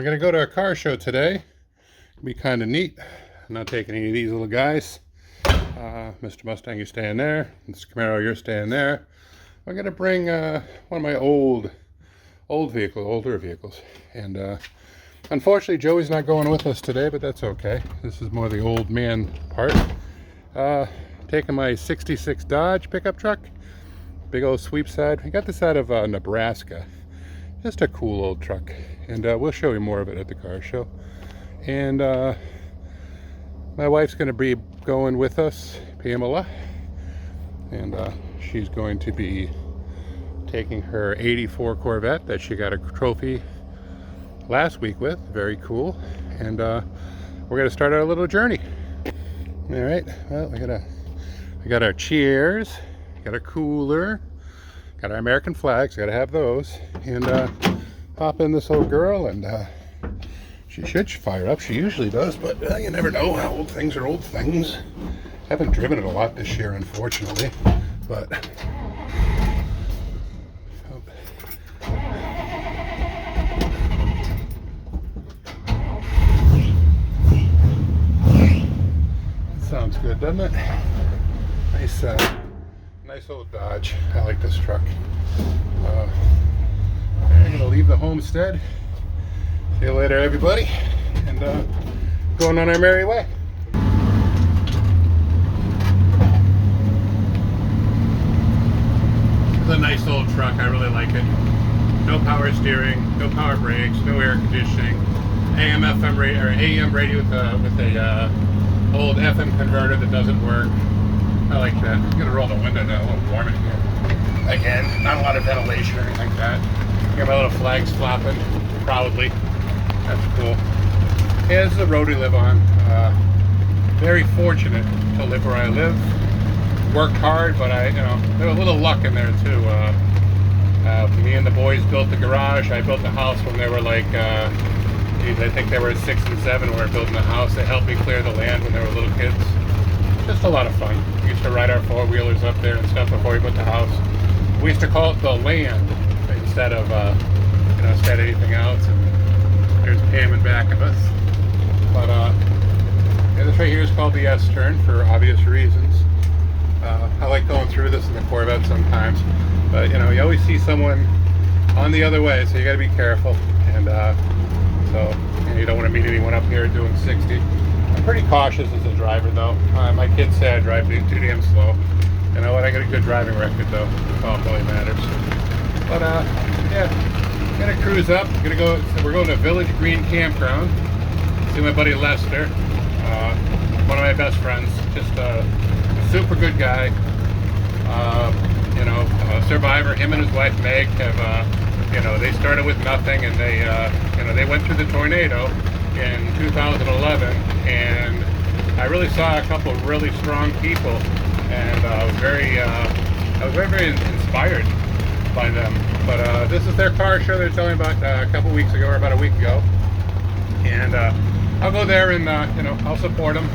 we're gonna go to a car show today. It'll be kind of neat. I'm not taking any of these little guys. Mr. Mustang, you're staying there. Mr. Camaro, you're staying there. I'm gonna bring one of my older vehicles, and unfortunately Joey's not going with us today, but that's okay. This is more the old man part. Taking my '66 Dodge pickup truck, big old sweep side. I got this out of Nebraska. Just a cool old truck, and we'll show you more of it at the car show. And my wife's going to be going with us, Pamela, and she's going to be taking her '84 Corvette that she got a trophy last week with. Very cool. And we're going to start our little journey. All right. Well, we got our chairs, got a cooler, got our American flags. Got to have those. And hop in this old girl, and she should fire up. She usually does, but you never know. Old things are old things. Haven't driven it a lot this year, unfortunately, but sounds good, doesn't it? Nice old Dodge. I like this truck. I'm gonna leave the homestead. See you later, everybody, and going on our merry way. It's a nice old truck. I really like it. No power steering, no power brakes, no air conditioning, AM FM radio, or AM radio with a old FM converter that doesn't work. I like that. I'm gonna roll the window down, a little warm in here. Again, not a lot of ventilation or anything like that. Got my little flags flopping proudly. That's cool. Yeah, this is the road we live on. Very fortunate to live where I live. Worked hard, but there was a little luck in there too. Me and the boys built the garage. I built the house when they were like, I think they were 6 and 7 when we were building the house. They helped me clear the land when they were little kids. Just a lot of fun. We used to ride our four-wheelers up there and stuff before we built the house. We used to call it the land instead of anything else. And there's Pam in back of us. But yeah, this right here is called the S-turn for obvious reasons. I like going through this in the Corvette sometimes, but you always see someone on the other way, so you got to be careful. And so you don't want to meet anyone up here doing 60. I'm pretty cautious as a driver, though. My kids say I drive too damn slow. You know what? I got a good driving record, though. That's all that really matters. But yeah, gonna cruise up. We're going to Village Green Campground. See my buddy Lester, one of my best friends. Just a super good guy. A survivor. Him and his wife Meg have, they started with nothing, and they went through the tornado in 2011, and I really saw a couple of really strong people, and I was very, very inspired by them. But this is their car show they're telling me about a couple weeks ago, or about a week ago, and I'll go there and I'll support them.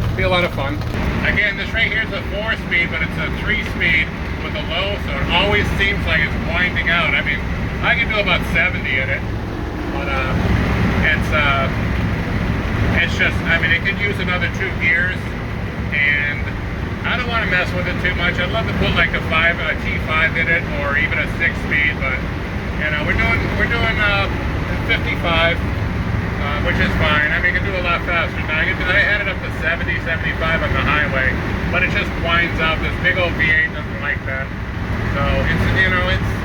It'll be a lot of fun. Again, this right here is a 4-speed, but it's a 3-speed with a low, so it always seems like it's winding out. I mean, I can do about 70 in it, but it's just, it could use another 2 gears, and I don't want to mess with it too much. I'd love to put like a T5 in it, or even a 6-speed, but we're doing 55, which is fine. It can do a lot faster. Now I had it up to 70, 75 on the highway, but it just winds out. This big old V8 doesn't like that. So it's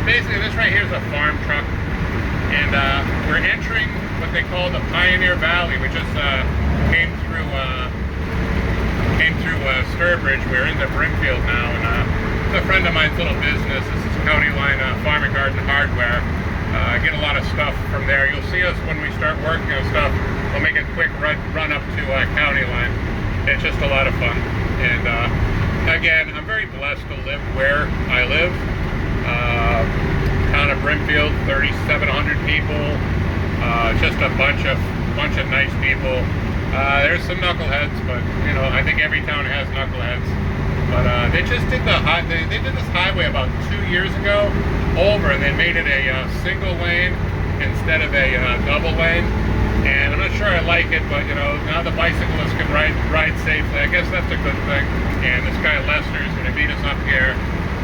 basically, this right here is a farm truck, and we're entering what they call the Pioneer Valley. We just came through Sturbridge. We're into Brimfield now, and it's a friend of mine's little business. This is County Line Farm and Garden Hardware. I get a lot of stuff from there. You'll see us when we start working on stuff. We'll make a quick run up to County Line. It's just a lot of fun. And again, I'm very blessed to live where I live. Town of Brimfield, 3,700 people. Just a bunch of nice people. There's some knuckleheads, but I think every town has knuckleheads. But they just did they did this highway about 2 years ago over, and they made it a single lane instead of a double lane. And I'm not sure I like it, but you know, now the bicyclists can ride safely. I guess that's a good thing. And this guy Lester is going to meet us up here.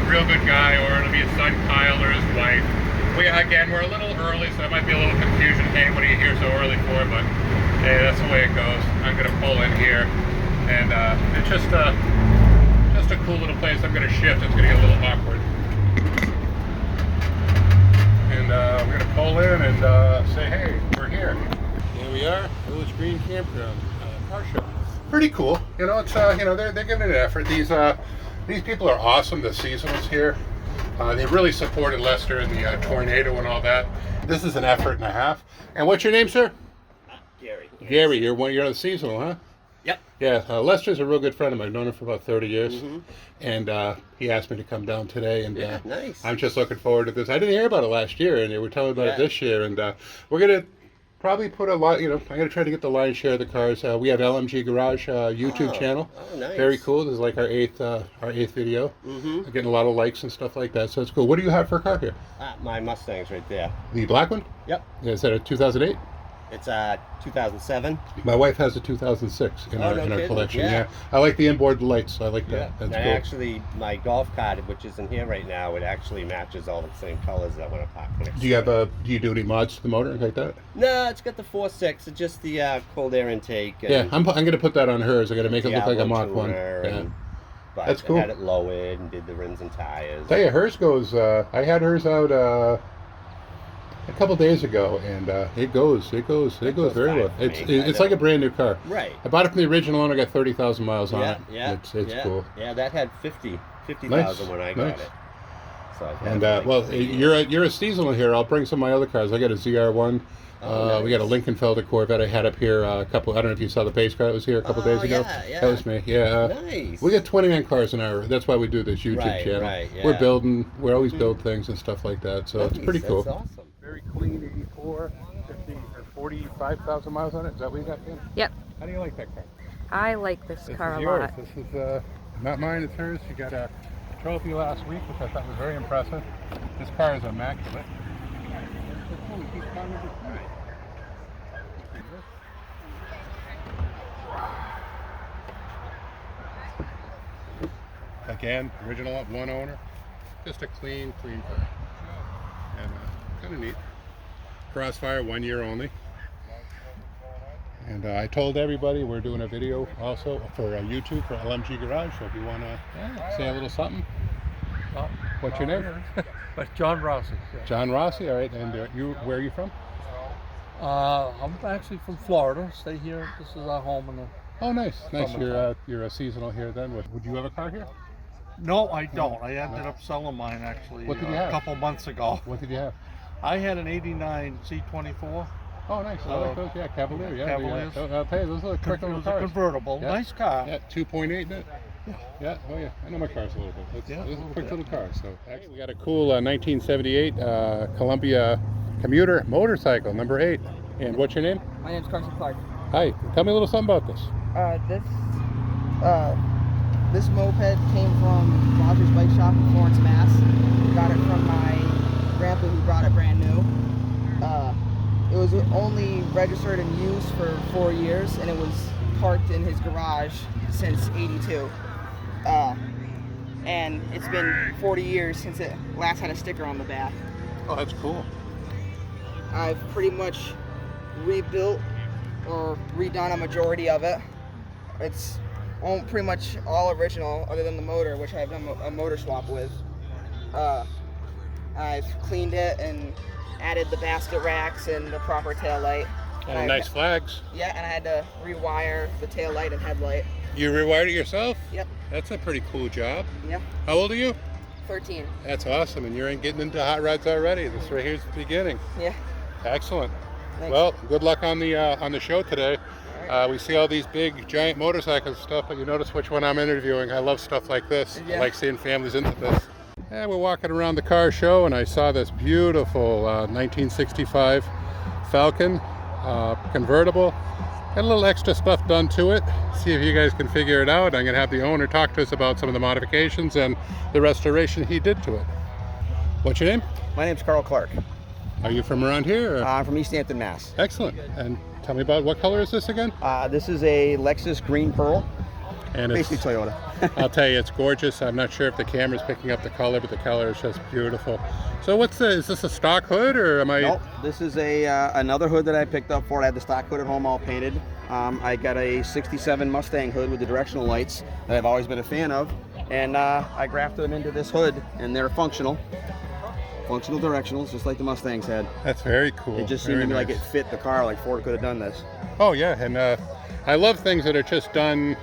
Real good guy, or it'll be his son Kyle or his wife. We're a a little early, so there might be a little confusion. Hey, what are you here so early for? But hey, that's the way it goes. I'm going to pull in here, and it's just a cool little place. I'm going to shift. It's going to get a little awkward. And we're going to pull in and say, hey, we're here. Here we are, Village Green Campground car show. Pretty cool. You know, it's you know, they're giving it an effort. These people are awesome. The seasonals here. They really supported Lester in the tornado and all that. This is an effort and a half. And what's your name, sir? Gary. Gary, you're the seasonal, huh? Yep. Yeah, Lester's a real good friend of mine. I've known him for about 30 years. Mm-hmm. And he asked me to come down today. And yeah, nice. I'm just looking forward to this. I didn't hear about it last year, and they were telling me about it this year. And we're going to probably put a lot, you know, I'm going to try to get the lion's share of the cars. We have LMG Garage YouTube channel. Oh, nice. Very cool. This is like our eighth video. Mm-hmm. We're getting a lot of likes and stuff like that, so it's cool. What do you have for a car here? My Mustang's right there. The black one? Yep. Is that a 2008? It's 2007. My wife has a 2006 in our collection. Yeah. I like the inboard lights. I like that. That's cool. Actually, my golf cart, which isn't here right now, it actually matches all the same colors that when I park next. Do you do any mods to the motor like that? No, it's got the 4.6. It's just the cold air intake. Yeah, I'm going to put that on hers. I'm going to make it look like a Mach 1. Yeah. But that's cool. I had it lowered and did the rims and tires. Tell you, hers goes. I had hers out a couple days ago, and it goes very well. It's like a brand new car. Right. I bought it from the original owner. Got 30,000 miles on it. Yeah. It's cool. Yeah, that had 50,000 when I got it. So and well, you're a seasonal here. I'll bring some of my other cars. I got a ZR1. Nice. We got a Lincoln Felder Corvette I had up here a couple. I don't know if you saw the pace car that was here a couple days ago. Yeah. That was me. Yeah. Nice. We get 29 cars an hour. That's why we do this YouTube channel. Right. Yeah. We always build things and stuff like that. So it's pretty cool. That's awesome. Very clean 84, 50 or 45,000 miles on it. Is that what you got, Ken? Yep. How do you like that car? I like this car a yours. lot. This is not mine, it's hers. You got a trophy last week, which I thought was very impressive. This car is immaculate. Again, original one owner. Just a clean car. And kind of neat. Crossfire, 1 year only. And I told everybody we're doing a video also for YouTube for LMG Garage. So if you want to say a little something. What's your name? That's John Rossi. Yeah. John Rossi. All right. And where are you from? I'm actually from Florida. Stay here. This is our home. Oh, nice. You're a seasonal here then. Would you have a car here? No, I don't. I ended up selling mine actually a couple months ago. What did you have? I had an '89 C24. Oh, nice. I like those. Yeah, Cavalier. Yeah, Cavaliers. I'll tell you, those are quick little cars. Convertible. Yeah. Nice car. Yeah, 2.8 in it. Yeah. Oh, yeah. I know my cars a little bit. Those are quick little cars. So actually, we got a cool 1978 Columbia commuter motorcycle, number 8. And what's your name? My name's Carson Clark. Hi. Tell me a little something about this. This moped came from Rogers Bike Shop in Florence, Mass. Got it from my grandpa who brought it brand new. It was only registered and used for 4 years, and it was parked in his garage since '82. And it's been 40 years since it last had a sticker on the back. Oh, that's cool. I've pretty much rebuilt or redone a majority of it. It's pretty much all original other than the motor, which I've done a motor swap with. I've cleaned it and added the basket racks and the proper tail light. And nice flags. Yeah, and I had to rewire the tail light and headlight. You rewired it yourself? Yep. That's a pretty cool job. Yeah. How old are you? 13. That's awesome, and you're getting into hot rods already. This right here's the beginning. Yeah. Excellent. Thanks. Well, good luck on the show today. We see all these big, giant motorcycles and stuff, but you notice which one I'm interviewing. I love stuff like this. Yeah. I like seeing families into this. Yeah, we're walking around the car show, and I saw this beautiful 1965 Falcon Convertible. Got a little extra stuff done to it. See if you guys can figure it out. I'm going to have the owner talk to us about some of the modifications and the restoration he did to it. What's your name? My name's Carl Clark. Are you from around here? Or? I'm from East Hampton, Mass. Excellent. And tell me about what color is this again? This is a Lexus Green Pearl. And basically Toyota. I'll tell you, it's gorgeous. I'm not sure if the camera's picking up the color, but the color is just beautiful. So what's is this a stock hood or am I? Nope, this is a another hood that I picked up for it. I had the stock hood at home all painted. I got a 67 Mustang hood with the directional lights that I've always been a fan of. And I grafted them into this hood and they're functional. Functional directionals, just like the Mustangs had. That's very cool. It just seemed to me like it fit the car, like Ford could have done this. Oh yeah, and I love things that are just done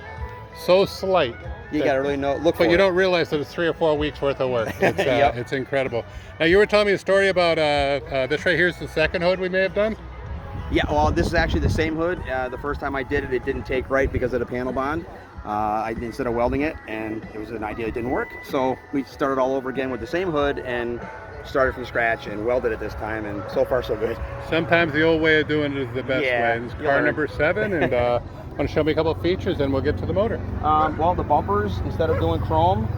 so slight. You gotta really look for But you it. don't realize that it's 3 or 4 weeks worth of work. It's, Yep. It's incredible. Now you were telling me a story about this right here is the second hood we may have done? Yeah, well, this is actually the same hood. The first time I did it, it didn't take right because of the panel bond. Instead of welding it, and it was an idea that didn't work. So we started all over again with the same hood and started from scratch and welded it this time, and so far so good. Sometimes the old way of doing it is the best Yeah, way. This is car number 7, and want to show me a couple of features, and we'll get to the motor. Well, the bumpers, instead of doing chrome,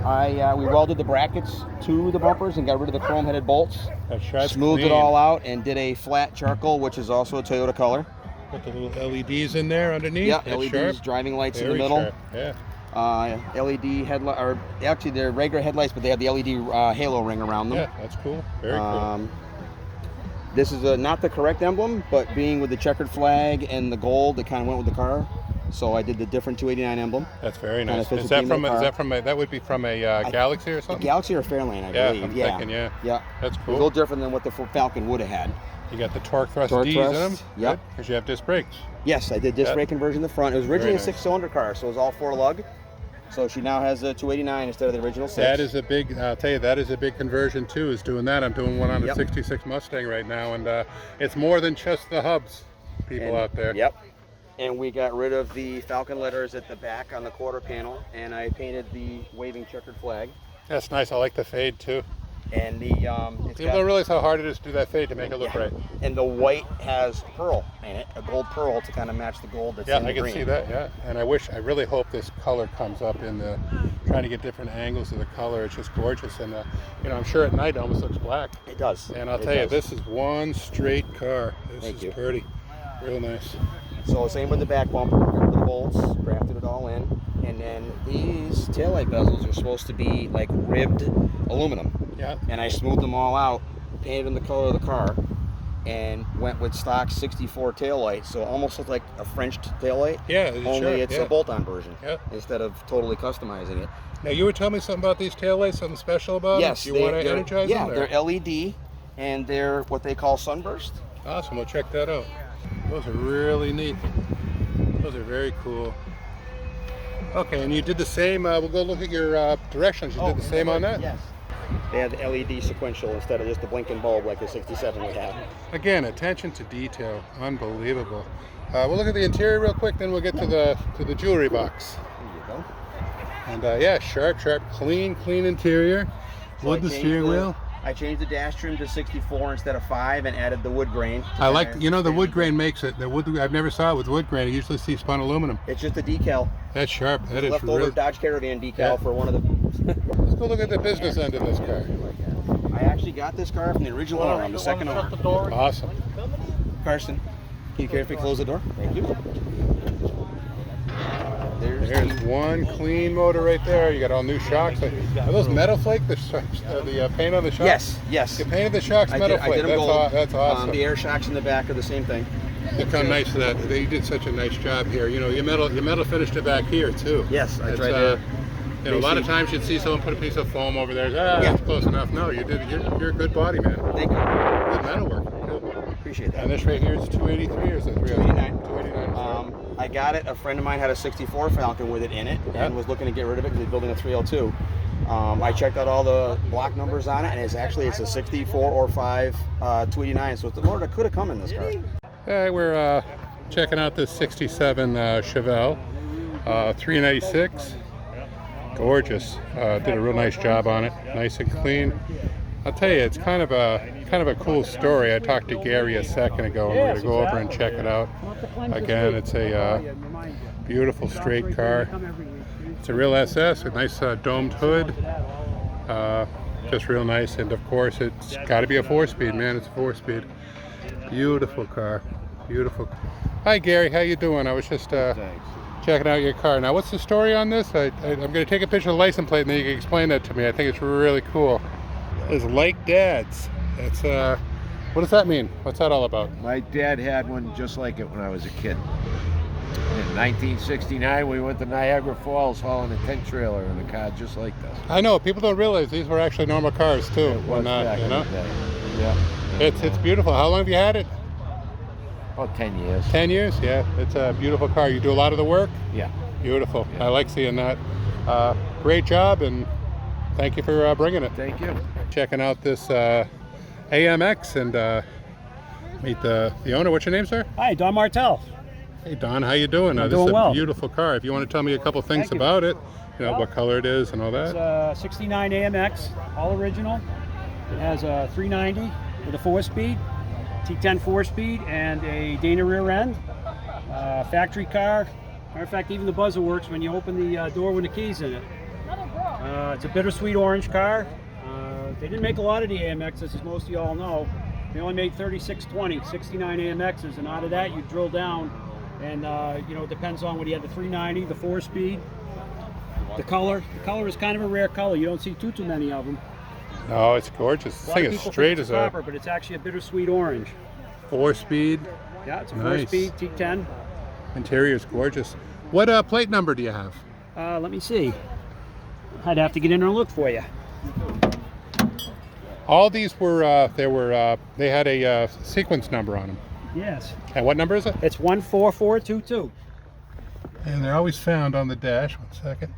we welded the brackets to the bumpers and got rid of the chrome-headed bolts. That's sharp, Smoothed clean. it all out and did a flat charcoal, which is also a Toyota color. Put the little LEDs in there underneath. Yeah, That's LEDs, sharp. driving lights Very in the middle. sharp. Yeah. LED headlight, or actually they're regular headlights, but they have the LED halo ring around them. Yeah, that's cool. Very cool. This is not the correct emblem, but being with the checkered flag and the gold, it kind of went with the car. So I did the different 289 emblem. That's very Kinda nice. fits Is the that theme of from? the Is car. that from? That would be from a Galaxy or A something. Galaxy or Fairlane, I Yeah, believe. I'm yeah. thinking, yeah. Yeah. That's A cool. little different than what the Falcon would have had. You got the torque thrust Torque D's thrust, in them. yep. Because you have disc brakes. Yes, I did disc Yeah. brake conversion in the front. It was originally Very a nice. 6-cylinder car, so it was all 4-lug. So she now has a 289 instead of the original 6. That is a big. I'll tell you, that is a big conversion too. Is doing that. I'm doing one on a Yep. 66 Mustang right now, and it's more than just the hubs. People out there. Yep. And we got rid of the Falcon letters at the back on the quarter panel, and I painted the waving checkered flag. That's nice. I like the fade too. And the People don't realize how hard it is to do that fade to make it look right. And the white has pearl in it, a gold pearl to kind of match the gold that's Yeah, in the I can green. see that. Yeah, and I really hope this color comes up in the trying to get different angles of the color. It's just gorgeous, and I'm sure at night it almost looks black. It does. And I'll It tell you, does. this is one straight car. This Thank is you. pretty, real nice. So same with the back bumper, got rid of the bolts, grafted it all in, and then these taillight bezels are supposed to be like ribbed aluminum. Yeah. And I smoothed them all out, painted them the color of the car, and went with stock 64 taillight, so it almost looked like a Frenched taillight. Yeah, Only it's yeah. a bolt-on version. Yeah. Instead of totally customizing it. Now you were telling me something about these taillights, something special about Yes, them? You want to they're- energize yeah, them? they're LED, and they're what they call sunburst. Awesome. We'll check that out. Those are really neat. Those are very cool. Okay, and you did the same. We'll go look at your directions. You did the same on that? Yes. They have the LED sequential instead of just the blinking bulb like the 67 we have. Again, attention to detail, unbelievable. We'll look at the interior real quick, then we'll get to the jewelry box. There you go. And yeah, sharp, clean interior. So Wood the steering wheel. I changed the dash trim to 64 instead of 5 and added the wood grain. I like, the wood grain makes it. The wood, I've never saw it with wood grain. I usually see spun aluminum. It's just a decal. That's sharp. That is Leftover really. Dodge Caravan decal Yeah. for one of the. Let's go look at the business end of this car. I actually got this car from the original owner. I'm the second owner. Awesome. Carson, can you carefully close the door? Thank you. There's one clean motor right there. You got all new shocks. Are those metal flake? The paint on the shocks? Yes. You painted the shocks I metal did flake. them gold. That's awesome. The air shocks in the back are the same thing. Look how nice that. They did such a nice job here. Your metal finished it back here too. Yes, I It's, tried to. a lot of times you'd see someone put a piece of foam over there. That's close enough. No, you did. You're a good body man. Thank you. Good metal work too. Appreciate that. And this right here is 283 or is it 289. 289. I got it. A friend of mine had a 64 Falcon with it in it and was looking to get rid of it because he's building a 302. I checked out all the block numbers on it, and it's a 64 or 5 289. So it's the motor that could have come in this car. Okay, we're checking out this 67 Chevelle 396. Gorgeous. Did a real nice job on it. Nice and clean. I'll tell you, it's kind of a cool story. I talked to Gary a second ago, and we're going to go over and check it out. Again, it's a beautiful straight car. It's a real SS, a nice domed hood. Just real nice, and of course it's got to be a 4-speed, man. It's a 4-speed. Beautiful car, beautiful. Hi Gary, how you doing? I was just checking out your car. Now, what's the story on this? I'm going to take a picture of the license plate, and then you can explain that to me. I think it's really cool. It's like Dad's. It's what does that mean? What's that all about? My dad had one just like it when I was a kid. In 1969, we went to Niagara Falls hauling a tent trailer in a car just like this. I know, people don't realize these were actually normal cars too. It was back in the day. Yeah. It's beautiful. How long have you had it? About 10 years. 10 years? Yeah, it's a beautiful car. You do a lot of the work? Yeah. Beautiful. Yeah. I like seeing that. Great job, and thank you for bringing it. Thank you. Checking out this AMX and meet the owner. What's your name, sir? Hi, Don Martell. Hey Don, how you doing? I'm This is doing a well. beautiful car. If you want to tell me a couple things Thank you. about it, you know, Well, what color it is and all that. It's a 69 AMX, all original. It has a 390 with a 4-speed, T10 4-speed, and a Dana rear end. Factory car. Matter of fact, even the buzzer works when you open the door with the keys in it. It's a bittersweet orange car. They didn't make a lot of the AMXs, as most of you all know. They only made 3620, 69 AMXs, and out of that you drill down, and you know, it depends on whether you had the 390, the 4-speed, the color. The color is kind of a rare color. You don't see too many of them. No, it's gorgeous. This A lot thing of is people straight think as it's a copper, but it's actually a bittersweet orange. 4-speed. Yeah, it's a Nice. 4-speed T10. Interior is gorgeous. What plate number do you have? Let me see. I'd have to get in there and look for you. All these were they had a sequence number on them. Yes. And what number is it? It's 14422. And they're always found on the dash. 1 second.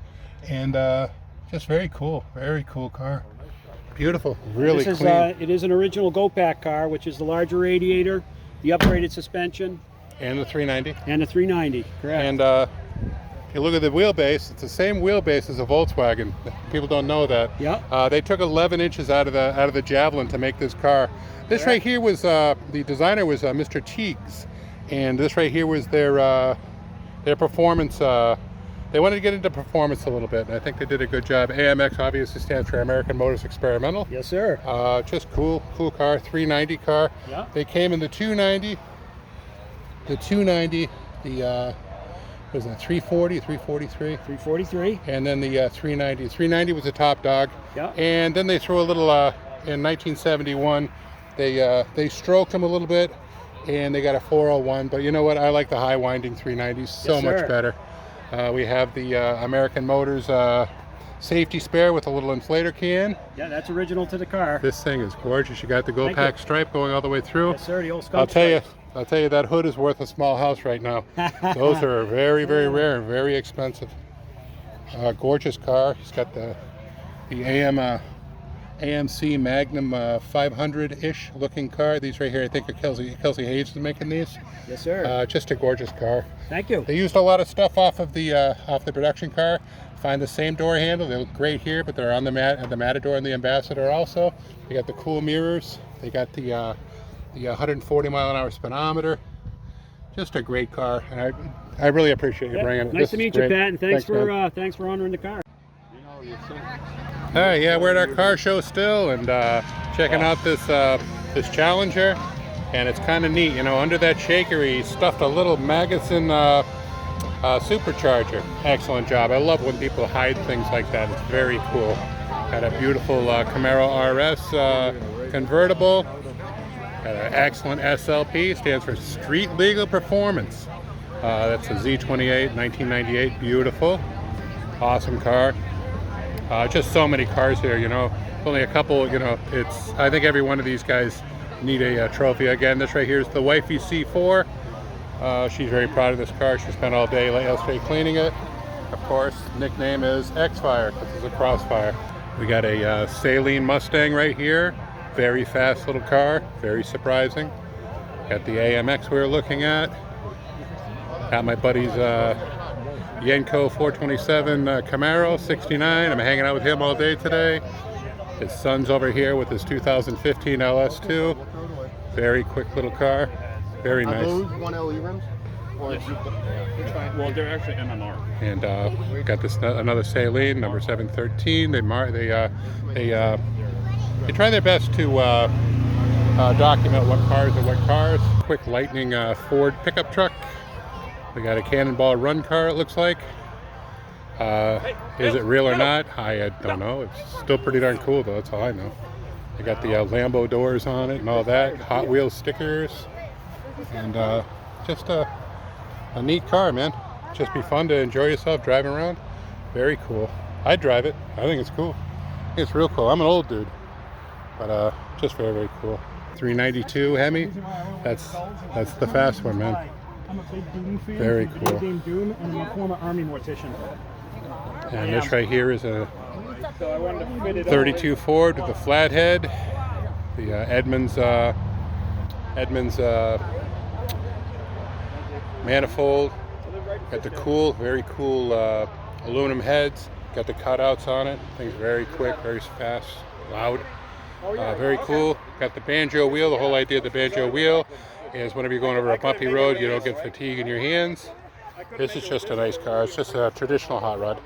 And just very cool car. Beautiful, really This is, clean. it is an original Go-Pack car, which is the larger radiator, the upgraded suspension, And the 390. and the 390. Correct. And if you look at the wheelbase, it's the same wheelbase as a Volkswagen. People don't know that. Yeah. They took 11 inches out of the Javelin to make this car. This right here was the designer was Mr. Teagues, and this right here was their performance. They wanted to get into performance a little bit, and I think they did a good job. AMX obviously stands for American Motors Experimental. Yes, sir. Just cool car, 390 car. Yeah. They came in the 290, the was it 340, 343? 343. And then the 390. 390 was the top dog. Yeah. And then they threw a little, in 1971, they stroked them a little bit, and they got a 401. But you know what? I like the high winding 390s so Yes, much sir. better. We have the American Motors safety spare with a little inflator can. Yeah, that's original to the car. This thing is gorgeous. You got the Thank Go-Pack you. stripe going all the way through. Yes, sir. The old I'll Skunk tell you, that hood is worth a small house right now. Those are very, very rare and very expensive. Gorgeous car. He's got the AMC Magnum 500-ish looking car. These right here, I think are Kelsey Hayes is making these. Yes, sir. Just a gorgeous car. Thank you. They used a lot of stuff off the production car. Find the same door handle. They look great here, but they're on the Matador and the Ambassador also. They got the cool mirrors. They got the 140 mile an hour speedometer. Just a great car, and I really appreciate you Yeah, bringing it. nice This to is meet you, great. Pat, and thanks man. for honoring the car. Yeah, we're at our car show still, and checking out this Challenger, and it's kind of neat. You know, under that shaker, he stuffed a little Magnuson supercharger. Excellent job. I love when people hide things like that. It's very cool. Got a beautiful Camaro Rs Convertible. Got an excellent SLP. Stands for Street Legal Performance. That's a Z28, 1998. Beautiful. Awesome car. Just so many cars here, you know. Only a couple, you know. I think every one of these guys need a trophy. Again, this right here is the Wifey C4. She's very proud of this car. She spent all day yesterday cleaning it. Of course, nickname is X-Fire because it's a crossfire. We got a Saline Mustang right here. Very fast little car, very surprising. Got the AMX we were looking at. Got my buddy's Yenko 427 Camaro 69. I'm hanging out with him all day today. His son's over here with his 2015 LS2. Very quick little car. Very nice. Are those 1LE rims? Or well, they're actually MMR. And got this another Saline, number 713. They they try their best to document what cars are what cars. Quick Lightning Ford pickup truck. We got a Cannonball Run car, it looks like. Is it real or not? I don't know. It's still pretty darn cool though, that's all I know. They got the Lambo doors on it and all that. Hot Wheels stickers. And just a neat car, man. Just be fun to enjoy yourself driving around. Very cool. I'd drive it. I think it's cool. I think it's real cool. I'm an old dude. But just very, very cool. 392 Hemi. That's the fast one, man. I'm a big Doom fan. Very cool. Game Doom, and I'm a former Army mortician. And this right here is a 32 Ford with a flathead. The Edmunds manifold. Got the cool, very cool aluminum heads. Got the cutouts on it. Thing's very quick, very fast, loud. Very cool. Got the banjo wheel. The whole idea of the banjo wheel is whenever you're going over a bumpy road, you don't get fatigue in your hands. This is just a nice car. It's just a traditional hot rod.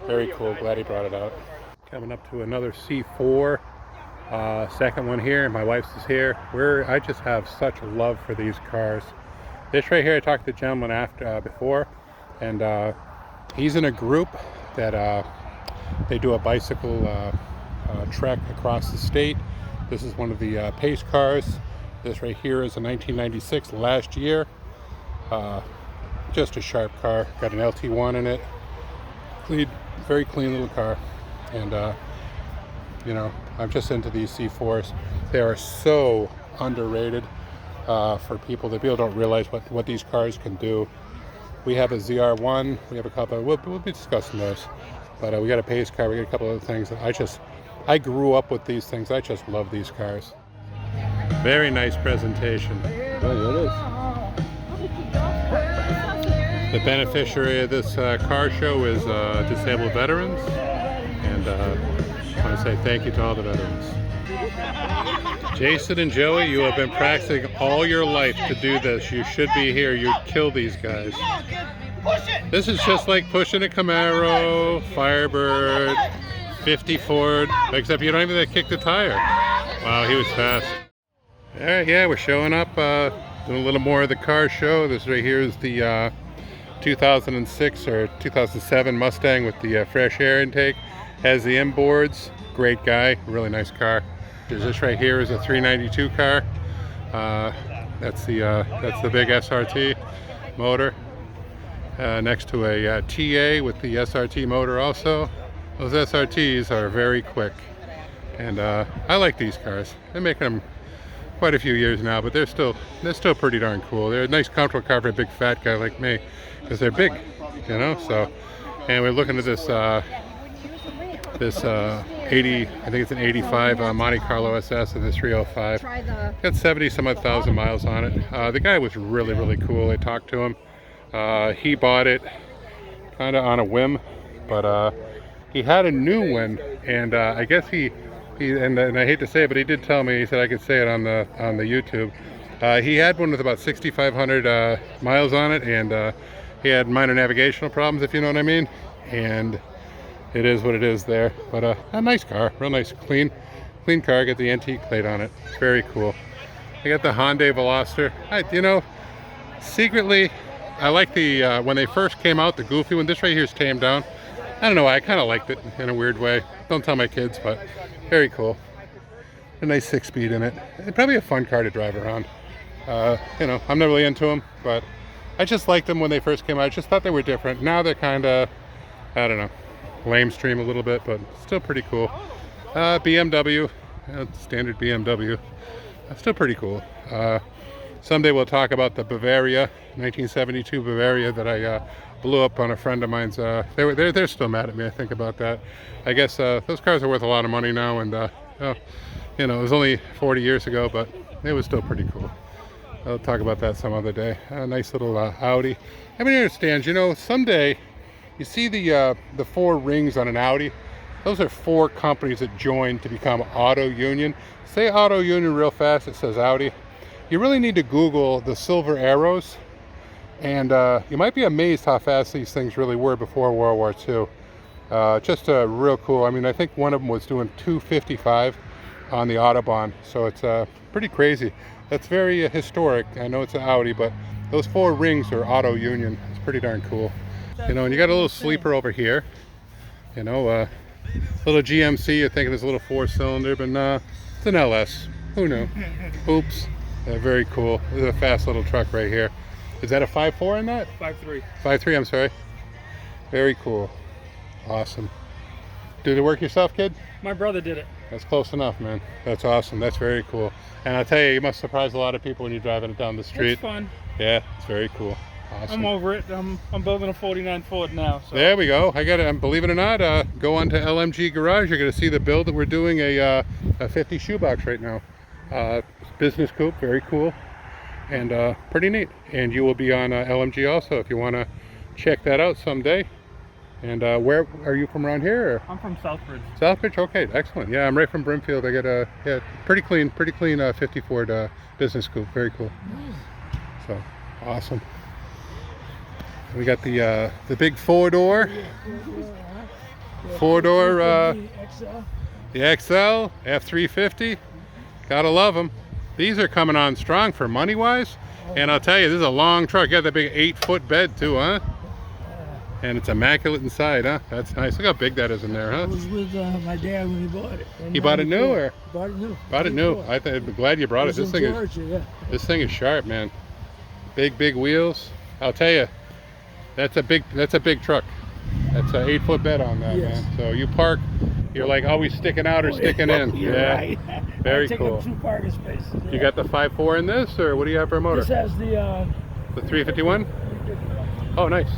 Very cool. Glad he brought it out. Coming up to another C4. Second one here. My wife's is here. I just have such love for these cars. This right here, I talked to the gentleman before, and he's in a group that they do a bicycle trek across the state. This is one of the pace cars. This right here is a 1996, last year. Just a sharp car. Got an LT1 in it. Clean, very clean little car. And you know, I'm just into these C4s. They are so underrated for people. That people don't realize what these cars can do. We have a ZR1. We have a couple. We'll be discussing those. But we got a pace car. We got a couple other things. I grew up with these things. I just love these cars. Very nice presentation. Oh, The beneficiary of this car show is disabled veterans, and I want to say thank you to all the veterans. Jason and Joey, you have been practicing all your life to do this. You should be here. You'd kill these guys. This is just like pushing a Camaro, Firebird, 50 Ford, except you don't even kick the tire. Wow, he was fast. All right, yeah, we're showing up, doing a little more of the car show. This right here is the 2006 or 2007 Mustang with the fresh air intake. Has the inboards. Great guy, really nice car. This right here is a 392 car. That's the big SRT motor. Next to a TA with the SRT motor also. Those SRTs are very quick, and I like these cars. They're making them quite a few years now, but they're still pretty darn cool. They're a nice comfortable car for a big fat guy like me, because they're big, you know. So, and we're looking at this 80, I think it's an 85 Monte Carlo SS and the 305. Got 70 some odd thousand miles on it. The guy was really, really cool. I talked to him. He bought it kind of on a whim, but he had a new one, and I guess and I hate to say it, but he did tell me. He said I could say it on the YouTube. He had one with about 6,500 miles on it, and he had minor navigational problems, if you know what I mean. And it is what it is there. But a nice car, real nice, clean car. Got the antique plate on it. Very cool. I got the Hyundai Veloster. You know, secretly, I like the when they first came out, the goofy one. This right here is tamed down. I don't know why. I kind of liked it in a weird way. Don't tell my kids, but very cool. A nice 6-speed in it. It's probably a fun car to drive around. You know, I'm not really into them, but I just liked them when they first came out. I just thought they were different. Now they're kind of, I don't know, lamestream a little bit, but still pretty cool. BMW, standard BMW. Still pretty cool. Someday we'll talk about the Bavaria, 1972 Bavaria that I blew up on a friend of mine's. They're still mad at me, I think, about that. I guess those cars are worth a lot of money now, and you know, it was only 40 years ago, but it was still pretty cool. I'll talk about that some other day. A nice little Audi. Everybody understands, you know, someday you see the 4 rings on an Audi. Those are 4 companies that joined to become Auto Union. Say Auto Union real fast, it says Audi. You really need to Google the silver arrows, and you might be amazed how fast these things really were before World War II. Just real cool. I mean, I think one of them was doing 255 on the Autobahn. So it's pretty crazy. That's very historic. I know it's an Audi, but those 4 rings are auto union. It's pretty darn cool. You know, and you got a little sleeper over here. You know, little GMC. You're thinking it's a little 4-cylinder, but nah, it's an LS. Who knew? Oops. Very cool. This is a fast little truck right here. Is that a 5.4 in that? 5.3. 5.3, I'm sorry. Very cool. Awesome. Did it work yourself, kid? My brother did it. That's close enough, man. That's awesome. That's very cool. And I'll tell you, you must surprise a lot of people when you're driving it down the street. It's fun. Yeah, it's very cool. Awesome. I'm over it. I'm building a 49 Ford now. So. There we go. I got it. Believe it or not, go on to LMG Garage. You're going to see the build that we're doing a 50 shoebox right now. Business coupe, very cool, and pretty neat. And you will be on LMG also if you want to check that out someday. And where are you from around here? Or? I'm from Southbridge. Southbridge, okay, excellent. Yeah, I'm right from Brimfield. I got a pretty clean 50 Ford business coupe, very cool. So awesome. We got the big 4-door, the XL F350. Gotta love them. These are coming on strong for money wise, and I'll tell you, this is a long truck. You got that big 8-foot bed too, huh? And it's immaculate inside, huh? That's nice. Look how big that is in there, huh? I was with my dad when he bought it. He bought it new, or? Bought it new. Bought it new. I'm glad you brought it. This thing this thing is sharp, man. Big wheels. I'll tell you, that's a big truck. That's an 8-foot bed on that, man. So you park, you're like always sticking out or sticking in. You're right. Very I cool. Take up 2 parking spaces. Yeah. You got the 5.4 in this, or what do you have for a motor? This has the 351. Oh, nice.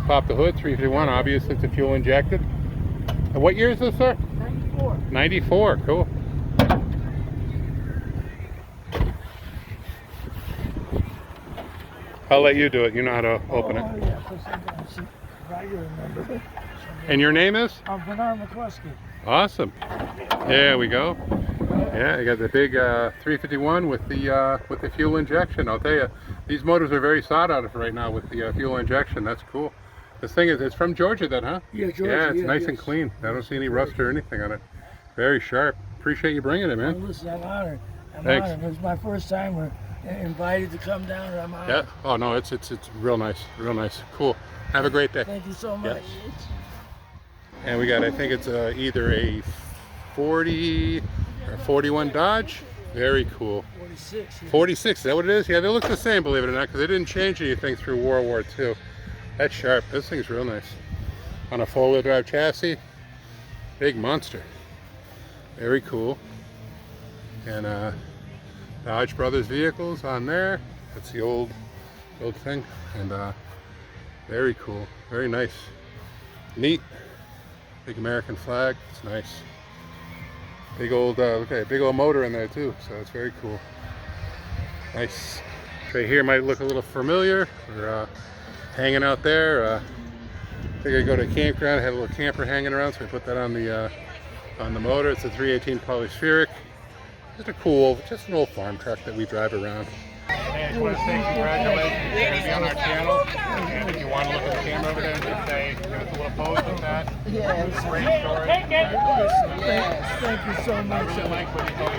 Pop the hood, 351. Obviously, it's a fuel injected. And what year is this, sir? 94. 94. Cool. I'll let you do it. You know how to open it. Yeah, I remember. And your name is? Bernard McCluskey. Awesome. There we go. Yeah, you got the big 351 with the fuel injection. I'll tell you, these motors are very sought after right now with the fuel injection. That's cool. This thing it's from Georgia then, huh? Yeah, Georgia. Yeah, it's nice and clean. I don't see any rust or anything on it. Very sharp. Appreciate you bringing it, man. Well, listen, I'm honored. Thanks. It was my first time. We're invited to come down. I'm honored. Yeah. Oh no, it's real nice. Real nice. Cool. Have a great day. Thank you so much. Yeah. And we got, I think it's either a 40 or 41 Dodge. Very cool. 46. Yeah. 46, is that what it is? Yeah, they look the same, believe it or not, because they didn't change anything through World War II. That's sharp. This thing's real nice. On a 4-wheel drive chassis. Big monster. Very cool. And Dodge Brothers vehicles on there. That's the old thing. And very cool. Very nice. Neat. Big American flag. It's nice. Big old big old motor in there too, so it's very cool. Nice. Right here might look a little familiar. We're hanging out there. Figured I'd go to a campground. I had a little camper hanging around, so I put that on the motor. It's a 318 polyspheric. Just an old farm truck that we drive around. Hey, I just want to say congratulations. You're going to be on our channel. And if you want to look at the camera over there and just say, give us a little pose with that. Yes. Great story. Yes. Thank you so much. I really like what you told me.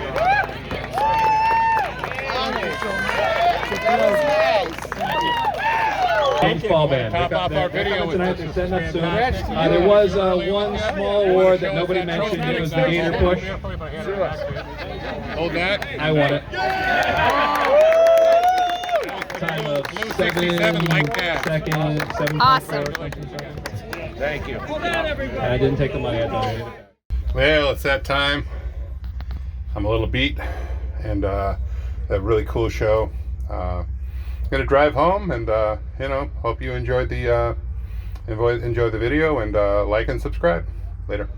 Baseball band. Top off our video with tonight. They're setting up soon. There was one small award that nobody mentioned. It was the Gator Push. Hold that. I won it. Time of 7 like that. seconds. 7. Awesome. Thank you. I didn't take the money. I donated it. Well, it's that time. I'm a little beat, and a really cool show. Gonna drive home, and hope you enjoyed the video, and like and subscribe. Later.